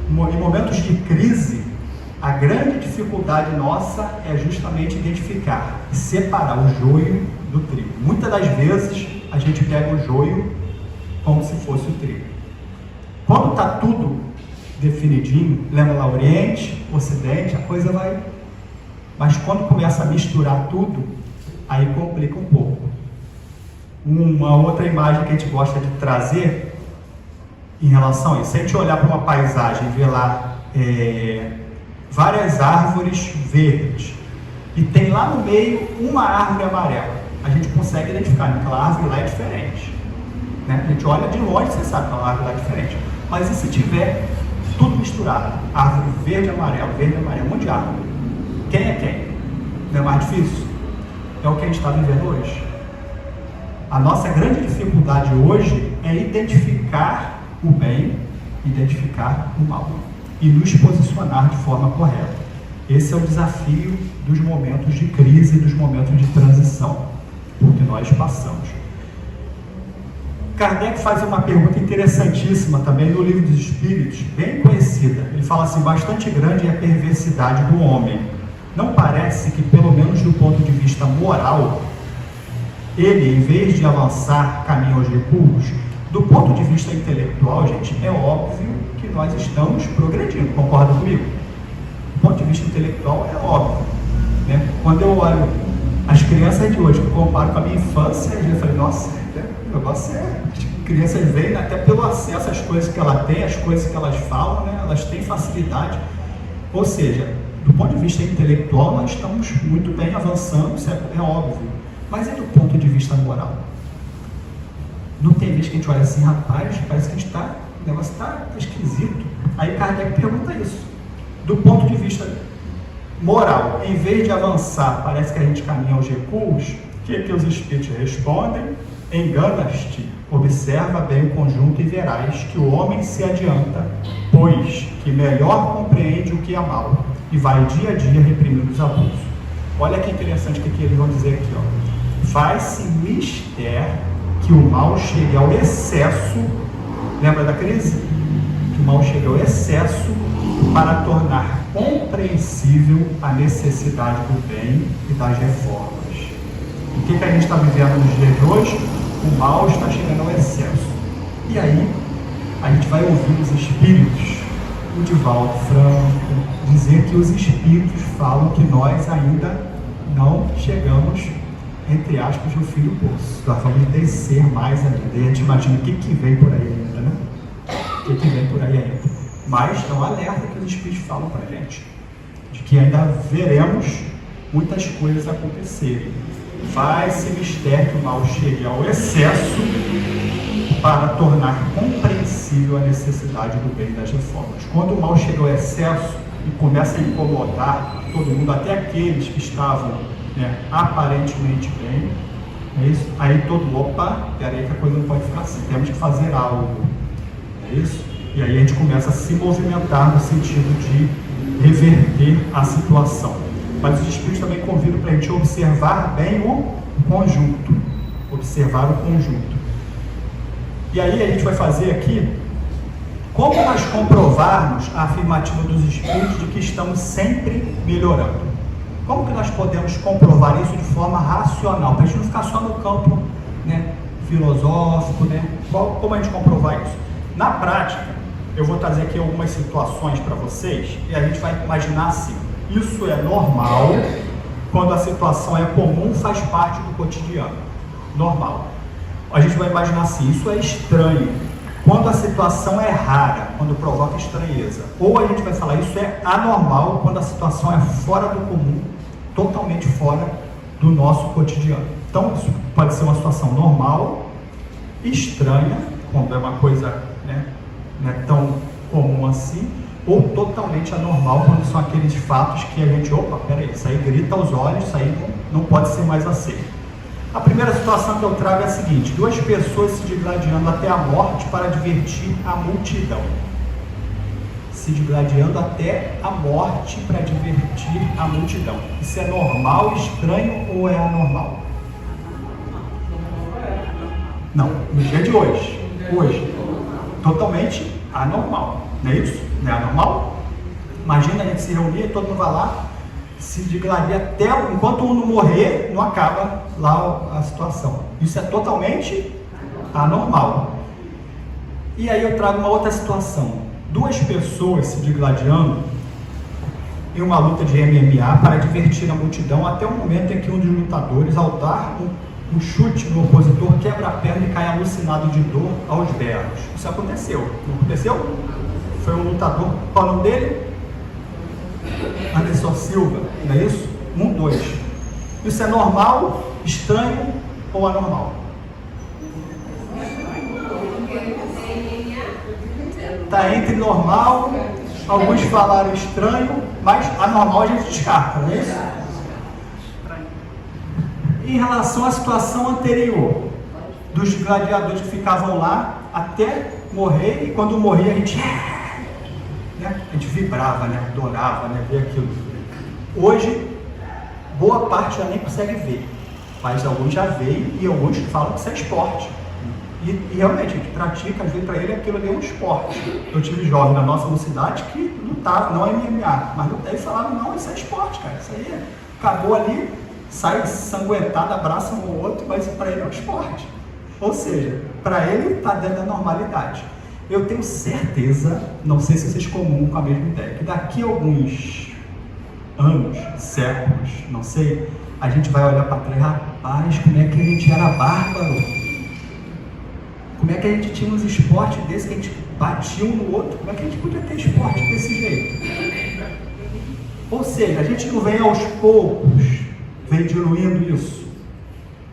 Em momentos de crise, a grande dificuldade nossa é justamente identificar e separar o joio do trigo. Muitas das vezes a gente pega o joio como se fosse o trigo. Quando está tudo definidinho, lembra lá Oriente, Ocidente, a coisa vai... Mas quando começa a misturar tudo, aí complica um pouco. Uma outra imagem que a gente gosta de trazer em relação a isso, se a gente olhar para uma paisagem e ver lá várias árvores verdes e tem lá no meio uma árvore amarela, a gente consegue identificar que aquela árvore lá é diferente, né? A gente olha de longe, você sabe que aquela árvore lá é diferente, mas e se tiver tudo misturado, árvore verde, amarelo, um monte de árvore, quem é quem? Não é mais difícil? É o que a gente está vivendo hoje. A nossa grande dificuldade hoje é identificar o bem, identificar o mal e nos posicionar de forma correta. Esse é o desafio dos momentos de crise, dos momentos de transição, porque nós passamos. Kardec faz uma pergunta interessantíssima também no Livro dos Espíritos, bem conhecida. Ele fala assim: bastante grande é a perversidade do homem. Não parece que, pelo menos do ponto de vista moral, ele, em vez de avançar caminho aos recuos, do ponto de vista intelectual, gente, é óbvio que nós estamos progredindo, concorda comigo? Do ponto de vista intelectual, é óbvio, né? Quando eu olho as crianças de hoje, que eu comparo com a minha infância, eu falei, nossa, o negócio as crianças veem até pelo acesso às coisas que ela tem, às coisas que elas falam, né? Elas têm facilidade, ou seja, do ponto de vista intelectual, nós estamos muito bem avançando, isso é óbvio. Mas e do ponto de vista moral? Não tem vez que a gente olha assim, rapaz, parece que o negócio está esquisito. Aí Kardec pergunta isso. Do ponto de vista moral, em vez de avançar, parece que a gente caminha aos recuos, o que os espíritos respondem? Enganas-te, observa bem o conjunto e verás que o homem se adianta, pois que melhor compreende o que é mal, e vai dia a dia reprimindo os abusos. Olha que interessante o que eles vão dizer aqui, ó. Faz-se mister que o mal chegue ao excesso, lembra da crise? Que o mal chegue ao excesso para tornar compreensível a necessidade do bem e das reformas. O que a gente está vivendo nos dias de hoje? O mal está chegando ao excesso. E aí, a gente vai ouvir os espíritos, o Divaldo Franco, dizer que os espíritos falam que nós ainda não chegamos, entre aspas, no fim do poço. Nós vamos descer mais ainda. E a gente imagina o que vem por aí ainda, né? O que vem por aí ainda. Mas é um alerta que os espíritos falam para a gente, de que ainda veremos muitas coisas acontecerem. Faz-se mistério que o mal chegue ao excesso para tornar compreensível a necessidade do bem e das reformas. Quando o mal chega ao excesso e começa a incomodar todo mundo, até aqueles que estavam, né, aparentemente bem, é isso? Aí opa, peraí que a coisa não pode ficar assim, temos que fazer algo, é isso? E aí a gente começa a se movimentar no sentido de reverter a situação. Mas os espíritos também convidam para a gente observar bem o conjunto, observar o conjunto. E aí a gente vai fazer aqui como nós comprovarmos a afirmativa dos espíritos de que estamos sempre melhorando. Como que nós podemos comprovar isso de forma racional, para a gente não ficar só no campo, né, filosófico, né? Como a gente comprovar isso? Na prática, eu vou trazer aqui algumas situações para vocês e a gente vai imaginar assim: isso é normal, quando a situação é comum, faz parte do cotidiano, normal. A gente vai imaginar assim: isso é estranho, quando a situação é rara, quando provoca estranheza. Ou a gente vai falar: isso é anormal, quando a situação é fora do comum, totalmente fora do nosso cotidiano. Então, isso pode ser uma situação normal, estranha, quando é uma coisa, né, não é tão comum assim, ou totalmente anormal, quando são aqueles fatos que a gente, peraí, isso aí grita aos olhos, isso aí não pode ser mais aceito. A primeira situação que eu trago é a seguinte: duas pessoas se digladiando até a morte para divertir a multidão. Se digladiando até a morte para divertir a multidão. Isso é normal, estranho ou é anormal? Não, no dia de hoje. Hoje. Totalmente anormal. Não é isso? Não é anormal? Imagina a gente se reunir, todo mundo vai lá, se digladia até, enquanto um não morrer, não acaba lá a situação. Isso é totalmente anormal. E aí eu trago uma outra situação: duas pessoas se digladiando em uma luta de MMA para divertir a multidão, até o momento em que um dos lutadores, ao dar um chute no opositor, quebra a perna e cai alucinado de dor aos berros. Isso aconteceu. Não aconteceu? Foi um lutador. Qual é o nome dele? Anderson Silva. Não é isso? 1, 2. Isso é normal, estranho ou anormal? Está entre normal, alguns falaram estranho, mas anormal a gente descarta, não é isso? Em relação à situação anterior, dos gladiadores que ficavam lá até morrer, e quando morria a gente vibrava, né? Adorava, né? Ver aquilo. Hoje, boa parte já nem consegue ver, mas alguns já veem e alguns falam que isso é esporte. E realmente, a gente pratica, às vezes para ele aquilo ali é um esporte. Eu tive jovem na nossa mocidade que lutava, não é MMA, mas lutava e falavam, não, isso é esporte, cara, isso aí acabou ali, sai sanguentado, abraça um ou outro, mas para ele é um esporte. Ou seja, para ele está dentro da normalidade. Eu tenho certeza, não sei se vocês comungam com a mesma ideia, que daqui a alguns anos, séculos, não sei, a gente vai olhar para trás, rapaz, como é que a gente era bárbaro? Como é que a gente tinha uns esportes desses que a gente batia um no outro? Como é que a gente podia ter esporte desse jeito? Ou seja, a gente não vem aos poucos, vem diluindo isso.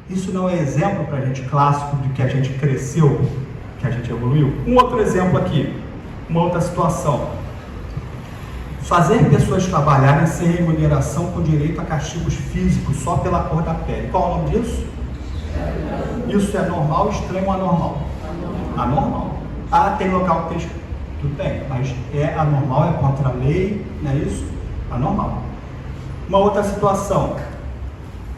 Isso não é exemplo para a gente clássico de que a gente cresceu, que a gente evoluiu? Um outro exemplo aqui, uma outra situação. Fazer pessoas trabalharem sem remuneração com direito a castigos físicos só pela cor da pele. Qual é o nome disso? Isso é normal, estranho ou anormal? Anormal. Ah, tem local que tem... Tudo bem, mas é anormal, é contra a lei, não é isso? Anormal. Uma outra situação.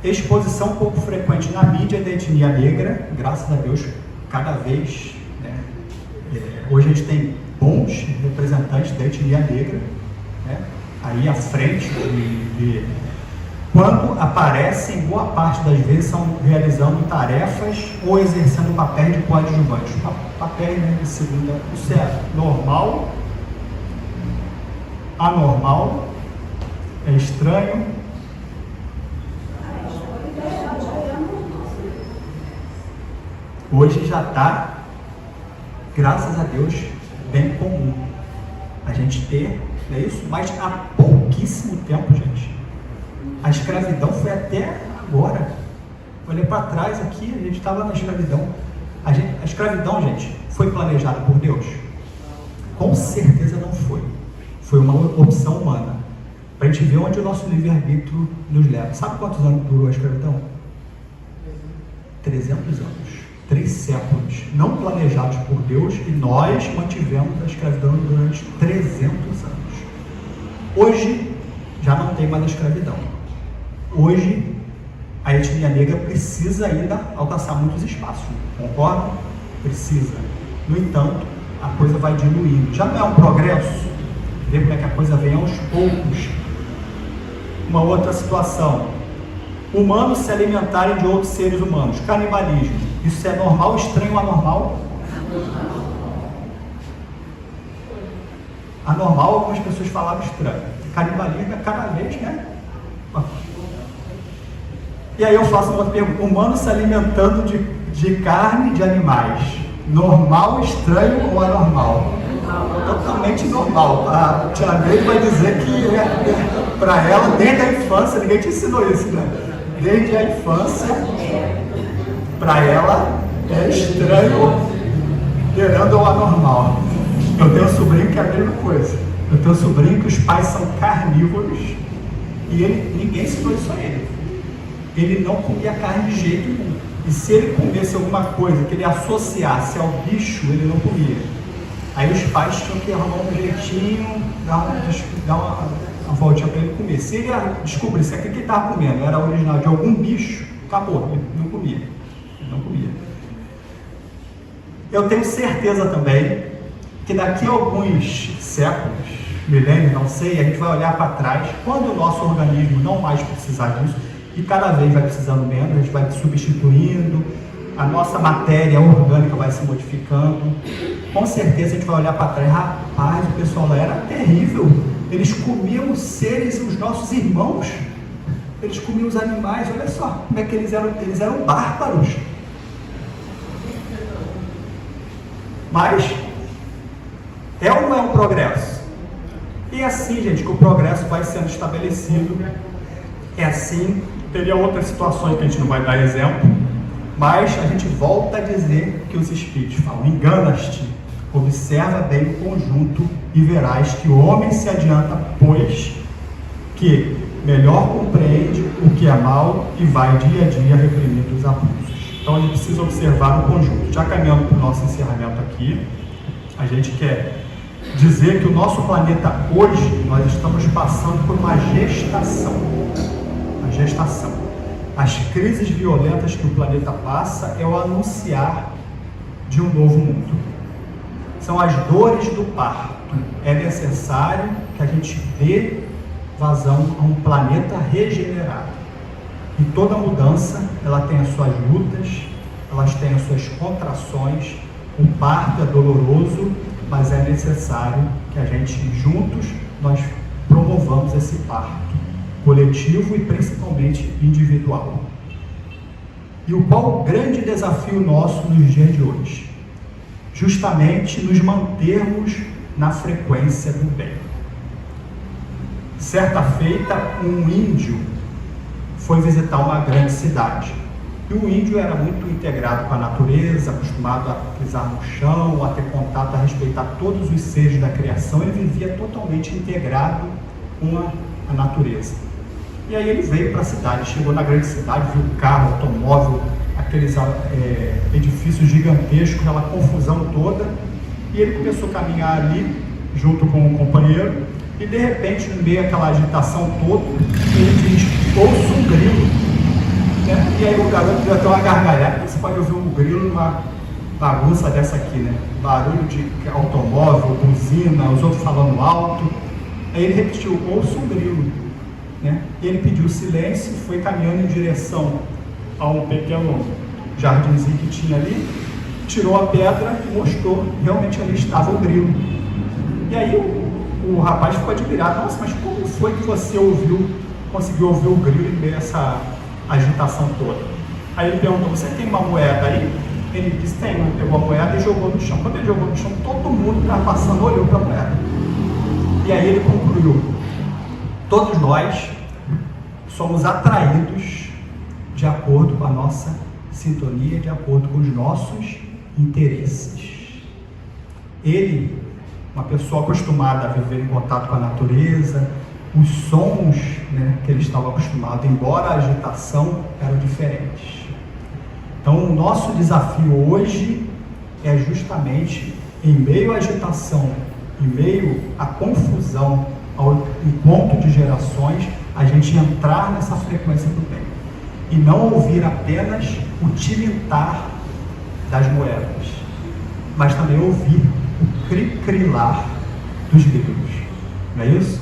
Exposição pouco frequente na mídia da etnia negra, graças a Deus, cada vez, né? Hoje a gente tem bons representantes da etnia negra, né? Aí à frente quando aparecem, boa parte das vezes são realizando tarefas ou exercendo papéis de coadjuvantes. Papéis, né, de segunda. Isso é normal, anormal, é estranho. Hoje já está, graças a Deus, bem comum a gente ter, não é isso? Mas há pouquíssimo tempo, gente. A escravidão foi até agora. Olhei para trás aqui, a gente estava na escravidão. A escravidão, gente, foi planejada por Deus? Com certeza não foi. Foi uma opção humana. Para a gente ver onde o nosso livre-arbítrio nos leva. Sabe quantos anos durou a escravidão? 300 anos. 3 séculos. Não planejados por Deus, e nós mantivemos a escravidão durante 300 anos. Hoje, já não tem mais a escravidão. Hoje, a etnia negra precisa ainda alcançar muitos espaços, concordam? Precisa. No entanto, a coisa vai diluindo. Já não é um progresso? Vê como é que a coisa vem aos poucos. Uma outra situação. Humanos se alimentarem de outros seres humanos. Canibalismo. Isso é normal, estranho ou anormal? Anormal, algumas pessoas falaram estranho. Canibalismo é cada vez, né? E aí eu faço uma outra pergunta. Humanos se alimentando de carne de animais. Normal, estranho ou anormal? Totalmente normal. A tia Neide vai dizer que para ela, desde a infância, ninguém te ensinou isso, né? Desde a infância, para ela, é estranho, beirando ou anormal. Eu tenho um sobrinho que é a mesma coisa. Eu tenho um sobrinho que os pais são carnívoros e ninguém ensinou isso a ele. Ele não comia carne de jeito nenhum. E se ele comesse alguma coisa que ele associasse ao bicho, ele não comia. Aí os pais tinham que arrumar um jeitinho, dar uma voltinha para ele comer. Se ele descobrisse que aquilo que ele estava comendo era original de algum bicho, acabou, ele não comia. Ele não comia. Eu tenho certeza também que daqui a alguns séculos, milênios, não sei, a gente vai olhar para trás, quando o nosso organismo não mais precisar disso, e cada vez vai precisando menos, a gente vai substituindo, a nossa matéria orgânica vai se modificando, com certeza a gente vai olhar para trás, rapaz, o pessoal lá era terrível, eles comiam os seres, os nossos irmãos, eles comiam os animais, olha só como é que eles eram bárbaros. Mas é ou não é um progresso? E é assim, gente, que o progresso vai sendo estabelecido. É assim, teria outras situações que a gente não vai dar exemplo, mas a gente volta a dizer que os Espíritos falam: enganas-te, observa bem o conjunto e verás que o homem se adianta, pois que melhor compreende o que é mal e vai dia a dia reprimindo os abusos. Então a gente precisa observar o conjunto. Já caminhando para o nosso encerramento aqui, a gente quer dizer que o nosso planeta hoje, nós estamos passando por uma gestação. Uma gestação. As crises violentas que o planeta passa é o anunciar de um novo mundo. São as dores do parto. É necessário que a gente dê vazão a um planeta regenerado. E toda mudança, ela tem as suas lutas, elas têm as suas contrações. O parto é doloroso, mas é necessário que a gente, juntos, nós promovamos esse parto coletivo e principalmente individual. E qual o grande desafio nosso nos dias de hoje? Justamente nos mantermos na frequência do bem. Certa feita, um índio foi visitar uma grande cidade. E o índio era muito integrado com a natureza, acostumado a pisar no chão, a ter contato, a respeitar todos os seres da criação. Ele vivia totalmente integrado com a natureza. E aí ele veio para a cidade, chegou na grande cidade, viu carro, automóvel, aqueles edifícios gigantescos, aquela confusão toda. E ele começou a caminhar ali, junto com um companheiro, e de repente, no meio daquela agitação toda, ele diz: ouço um grilo. Né? E aí o garoto deu até uma gargalhada. Você pode ouvir um grilo numa bagunça dessa aqui, né? Barulho de automóvel, buzina, os outros falando alto. Aí ele repetiu: ouço um grilo. Né? E ele pediu silêncio, foi caminhando em direção a um pequeno jardinzinho que tinha ali, tirou a pedra e mostrou, realmente ali estava o grilo. E aí o rapaz ficou admirado: nossa, mas como foi que você conseguiu ouvir o grilo em meio a essa agitação toda? Aí ele perguntou: você tem uma moeda aí? Ele disse: tem. Ele pegou a moeda e jogou no chão. Quando ele jogou no chão, todo mundo que estava passando olhou para a moeda. E aí ele concluiu: todos nós somos atraídos de acordo com a nossa sintonia, de acordo com os nossos interesses. Ele, uma pessoa acostumada a viver em contato com a natureza, os sons, né, que ele estava acostumado, embora a agitação, eram diferentes. Então o nosso desafio hoje é justamente, em meio à agitação, em meio à confusão, ao encontro de gerações, a gente entrar nessa frequência do bem e não ouvir apenas o tilintar das moedas, mas também ouvir o cricrilar dos grilos. Não é isso?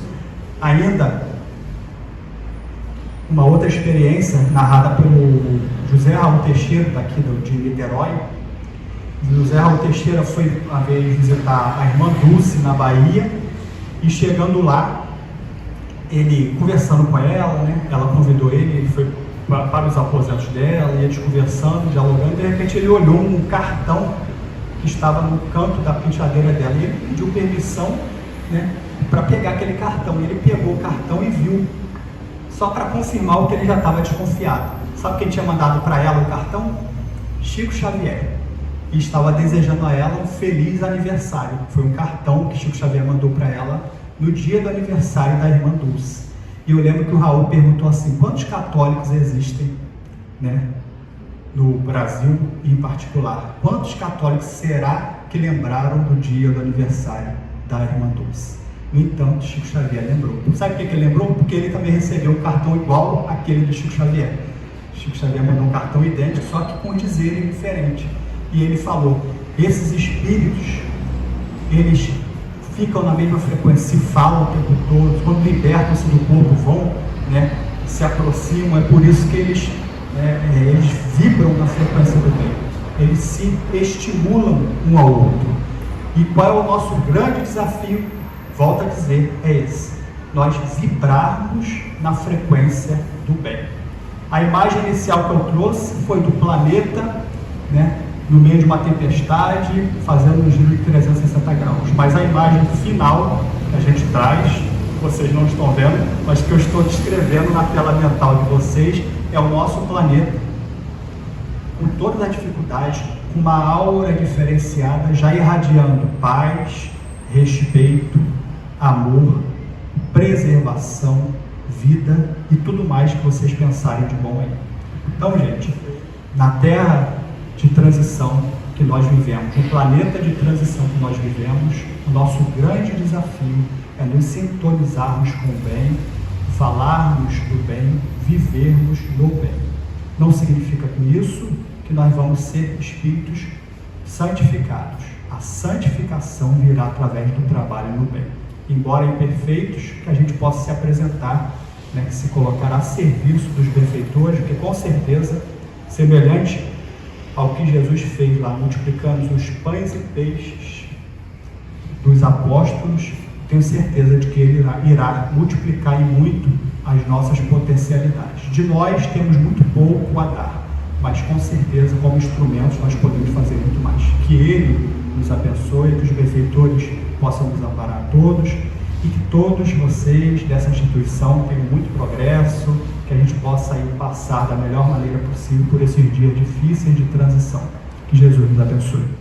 Ainda uma outra experiência narrada pelo José Raul Teixeira, daqui de Niterói. José Raul Teixeira foi uma vez visitar a irmã Dulce na Bahia, e chegando lá, ele conversando com ela, né? Ela convidou ele foi para os aposentos dela, e eles conversando, dialogando. De repente ele olhou um cartão que estava no canto da penteadeira dela, e ele pediu permissão, né, para pegar aquele cartão. E ele pegou o cartão e viu, só para confirmar o que ele já estava desconfiado. Sabe quem tinha mandado para ela o cartão? Chico Xavier. E estava desejando a ela um feliz aniversário. Foi um cartão que Chico Xavier mandou para ela no dia do aniversário da irmã Dulce. E eu lembro que o Raul perguntou assim: quantos católicos existem, né, no Brasil em particular? Quantos católicos será que lembraram do dia do aniversário da irmã Dulce? No entanto, Chico Xavier lembrou. Sabe por que ele lembrou? Porque ele também recebeu um cartão igual àquele de Chico Xavier. Chico Xavier mandou um cartão idêntico, só que com dizer diferente. E ele falou: esses espíritos, eles ficam na mesma frequência, se falam o tempo todo, quando libertam-se do corpo vão, né, se aproximam. É por isso que eles vibram na frequência do bem, eles se estimulam um ao outro. E qual é o nosso grande desafio? Volto a dizer, é esse: nós vibrarmos na frequência do bem. A imagem inicial que eu trouxe foi do planeta, né, no meio de uma tempestade, fazendo um giro de 360 graus. Mas a imagem final que a gente traz, vocês não estão vendo, mas que eu estou descrevendo na tela mental de vocês, é o nosso planeta, com todas as dificuldades, com uma aura diferenciada, já irradiando paz, respeito, amor, preservação, vida e tudo mais que vocês pensarem de bom aí. Então, gente, na Terra de transição que nós vivemos, no planeta de transição que nós vivemos, o nosso grande desafio é nos sintonizarmos com o bem, falarmos do bem, vivermos no bem. Não significa com isso que nós vamos ser espíritos santificados. A santificação virá através do trabalho no bem. Embora imperfeitos, que a gente possa se apresentar, né, se colocar a serviço dos benfeitores, porque com certeza, semelhante ao que Jesus fez lá, multiplicando os pães e peixes dos apóstolos, tenho certeza de que Ele irá multiplicar e muito as nossas potencialidades. De nós temos muito pouco a dar, mas com certeza, como instrumentos, nós podemos fazer muito mais. Que Ele nos abençoe, que os benfeitores possam nos amparar a todos, e que todos vocês dessa instituição tenham muito progresso, que a gente possa aí passar da melhor maneira possível por esses dias difíceis de transição. Que Jesus nos abençoe.